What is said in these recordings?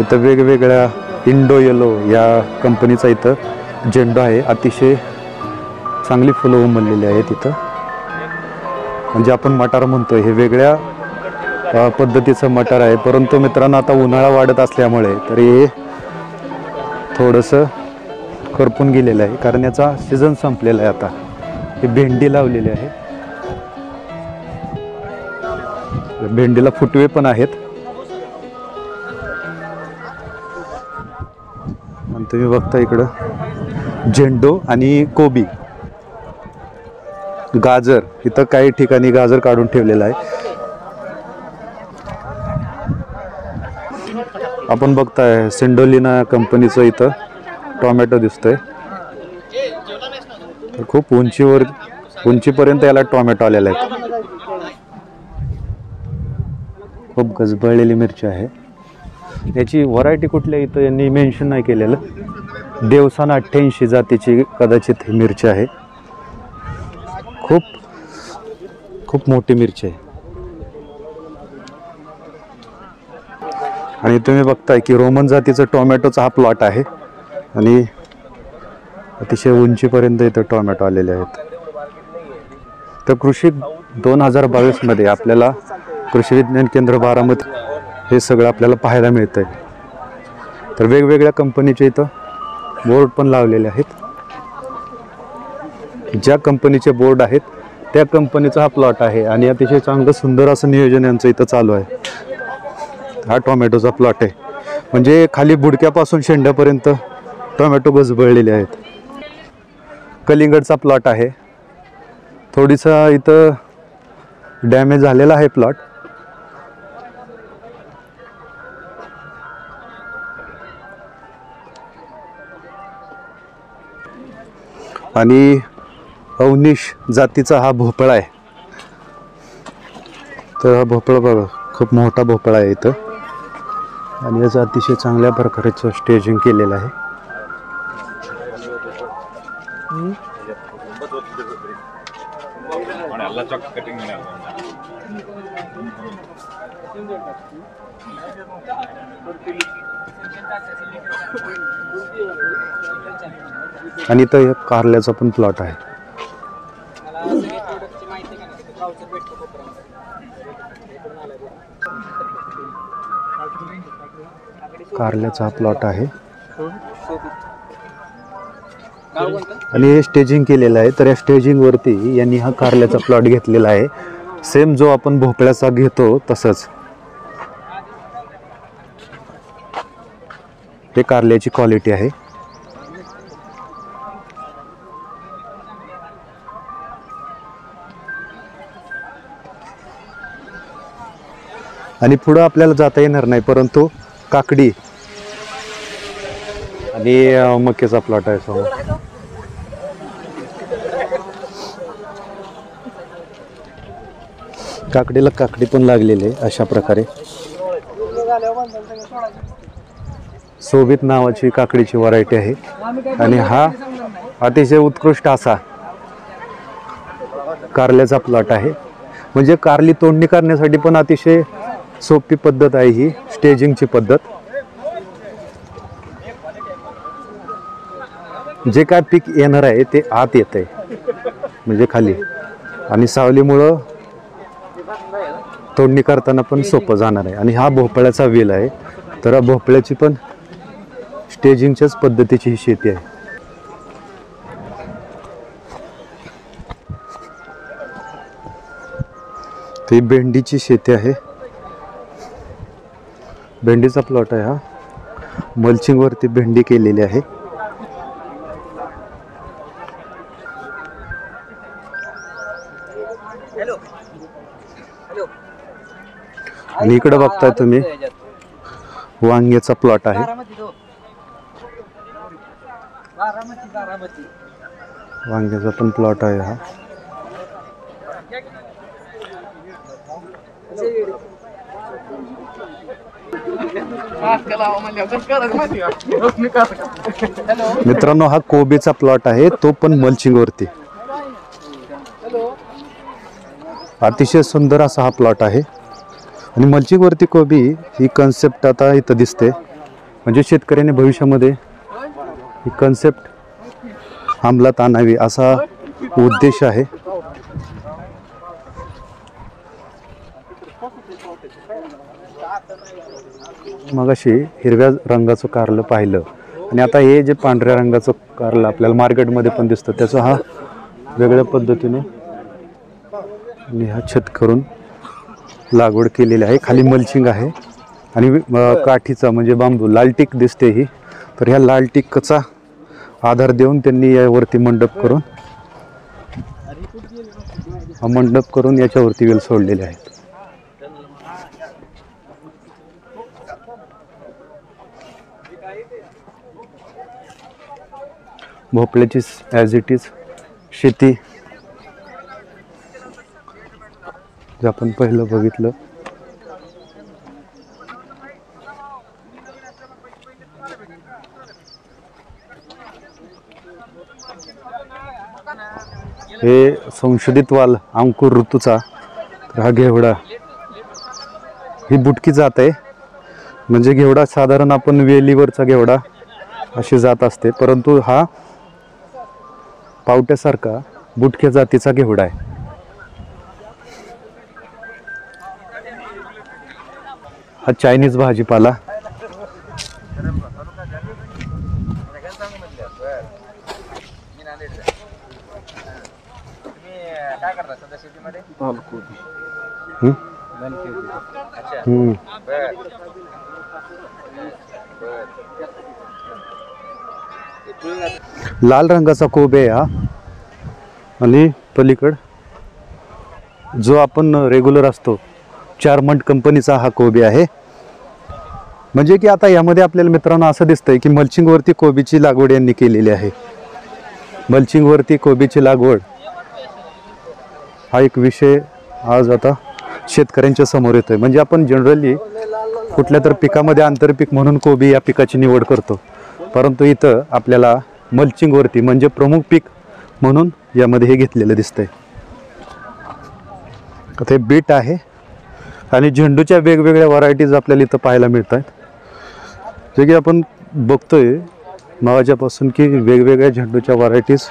इथं वेगवेगळ्या Indo yellow या कंपनीचा इथं झेंडू आहे. अतिशय चांगली फुलं उमललेली आहेत इथं. म्हणजे आपण मटार म्हणतोय हे वेगळ्या पद्धतीचं मटार आहे. परंतु मित्रांनो आता उन्हाळा वाढत असल्यामुळे तरी हे थोडंसं करपून गेलेलं आहे, कारण याचा सीझन संपलेला आहे. आता ही भेंडी लावलेली आहे. भेंडीला फुटवे पण आहेत. आणि तुम्ही बघता इकडं झेंडू आणि कोबी, गाजर. इथं काही ठिकाणी गाजर काढून ठेवलेलं आहे. आपण बघताय सेंडोलिना कंपनीचं इथं टोमॅटो दिसतोय. तर खूप उंचीपर्यंत याला टोमॅटो आलेला आहे. खूप गजबळलेली मिरची आहे. याची व्हरायटी कुठल्या इथं यांनी मेन्शन नाही केलेलं. देवसान 88 जातीची कदाचित ही मिरची आहे. खूप मोठी मिरची आहे. आणि तुम्ही बघताय की रोमन जातीचं टोमॅटोचा हा प्लॉट आहे. आणि अतिशय उंचीपर्यंत इथं टोमॅटो आलेले आहेत. तर कृषी 2022 मध्ये आपल्याला कृषी विज्ञान केंद्र बारामती हे सगळं आपल्याला पाहायला मिळतंय. तर वेगवेगळ्या कंपनीचे इथं बोर्ड पण लावलेले आहेत. ज्या कंपनीचे बोर्ड आहेत त्या कंपनीचा हा प्लॉट आहे. आणि अतिशय चांगलं सुंदर असं नियोजन यांचं इथं चालू आहे. हा टोमॅटोचा प्लॉट आहे. म्हणजे खाली बुडक्यापासून शेंड्यापर्यंत टोमॅटो गजबळलेले आहेत. कलिंगडचा प्लॉट आहे. थोडीसा इथं डॅमेज झालेला आहे प्लॉट. आणि अवनीश जातीचा हा भोपळा आहे. तर हा भोपळा बघा, खूप मोठा भोपळा आहे इथं. आणि याचं अतिशय चांगल्या प्रकारचं स्टेजिंग केलेलं आहे. आणि इथं एक कारल्याचा पण प्लॉट आहे. कारल्याचा प्लॉट आहे. आणि हे स्टेजिंग केलेलं आहे. तर या स्टेजिंग वरती यांनी हा कारल्याचा प्लॉट घेतलेला आहे. सेम जो आपण भोपळ्याचा घेतो तसंच. हे कारल्याची क्वालिटी आहे. आणि पुढं आपल्याला जाता येणार नाही, परंतु काकडी आणि मक्याचा प्लॉट आहे समोर. काकडीला काकडी पण लागलेली आहे अशा प्रकारे. सोबत नावाची काकडीची व्हरायटी आहे. आणि हा अतिशय उत्कृष्ट असा कारल्याचा प्लॉट आहे. म्हणजे कारली तोडणी करण्यासाठी पण अतिशय सोपी पद्धत आहे ही स्टेजिंगची पद्धत. जे काय पीक येणार आहे ते आत येत आहे, म्हणजे खाली. आणि सावलीमुळं तोडणी करताना पण सोपं जाणार आहे. आणि हा भोपळ्याचा वेल आहे. तर भोपळ्याची पण स्टेजिंगच्याच पद्धतीची ही शेती आहे. ही भेंडीची शेती आहे. भेंडीचा प्लॉट आहे हा. मल्चिंग वरती भेंडी केलेली आहे. आणि इकडे बघताय तुम्ही वांग्याचा प्लॉट आहे. वांग्याचा पण प्लॉट आहे हा. मित्रांनो हा कोबीचा प्लॉट आहे, तो पण मल्चिंग वरती. अतिशय सुंदर असा हा प्लॉट आहे. आणि मल्चिंग वरती कोबी ही कन्सेप्ट आता इथं दिसते. म्हणजे शेतकऱ्याने भविष्यामध्ये ही कन्सेप्ट अंमलात आणावी असा उद्देश आहे. मगाशी हिरव्या रंगाचं कारलं पाहिलं आणि आता हे जे पांढऱ्या रंगाचं कारलं आपल्याला मार्केटमध्ये पण दिसतं, त्याचा हा वेगळ्या पद्धतीने आणि हा छत करून लागवड केलेली आहे. खाली मल्चिंग आहे आणि काठीचा म्हणजे बांबू लालटिक दिसते ही. तर ह्या लालटिकचा आधार देऊन त्यांनी यावरती मंडप करून याच्यावरती वेल सोडलेले आहेत. भोपळ्याची ॲज इट इज शेती जे आपण पहिलं बघितलं. हे संशोधित वाल अंकुर ऋतूचा. तर हा घेवडा ही बुटकी जात आहे. म्हणजे घेवडा साधारण आपण वेलीवरचा घेवडा अशी जात असते, परंतु हा पावट्यासारखा बुटक्या जातीचा घेवडा आहे. हा चायनीज भाजीपाला. लाल रंगाचा कोबी आहे हा. आणि पलीकड जो आपण रेग्युलर असतो 4 मंट कंपनीचा हा कोबी आहे. म्हणजे की आता यामध्ये आपल्याला मित्रांनो असं दिसतंय की मल्चिंगवरती कोबीची लागवड यांनी केलेली आहे. मल्चिंगवरती कोबीची लागवड हा एक विषय आज आता शेतकऱ्यांच्या समोर येतोय. म्हणजे आपण जनरली कुठल्या तर पिकामध्ये आंतरपीक म्हणून कोबी या पिकाची निवड करतो, परंतु इथं आपल्याला मल्चिंगवरती म्हणजे प्रमुख पीक म्हणून यामध्ये हे घेतलेलं दिसतंय. आता हे बीट आहे आणि झेंडूच्या वेगवेगळ्या व्हरायटीज आपल्याला इथं पाहायला मिळत आहेत. जे की आपण बघतोय मगाच्यापासून की वेगवेगळ्या झेंडूच्या व्हरायटीज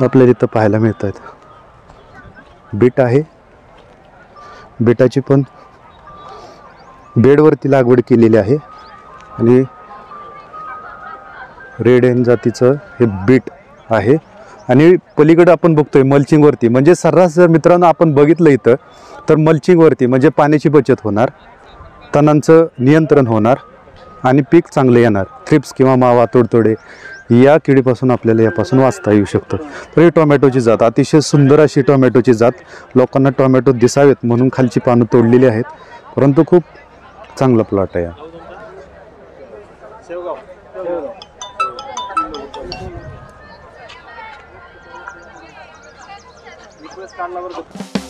आपल्याला इथं पाहायला मिळत आहेत. बीट आहे. बीटाची पण बेडवरती लागवड केलेली आहे आणि रेड एन जातीचं हे बीट आहे. आणि पलीकडे आपण बघतोय मल्चिंगवरती म्हणजे सर्रास जर मित्रांनो आपण बघितलं इथं तर मल्चिंगवरती म्हणजे पाण्याची बचत होणार, तणांचं नियंत्रण होणार आणि पीक चांगलं येणार. थ्रिप्स किंवा मावा तोडतोडे या किडीपासून आपल्याला यापासून वाचता येऊ शकतं. तर ही टोमॅटोची जात अतिशय सुंदर अशी टोमॅटोची जात. लोकांना टोमॅटो दिसावेत म्हणून खालची पानं तोडलेली आहेत, परंतु खूप चांगला प्लॉट आहे. काढला बरं.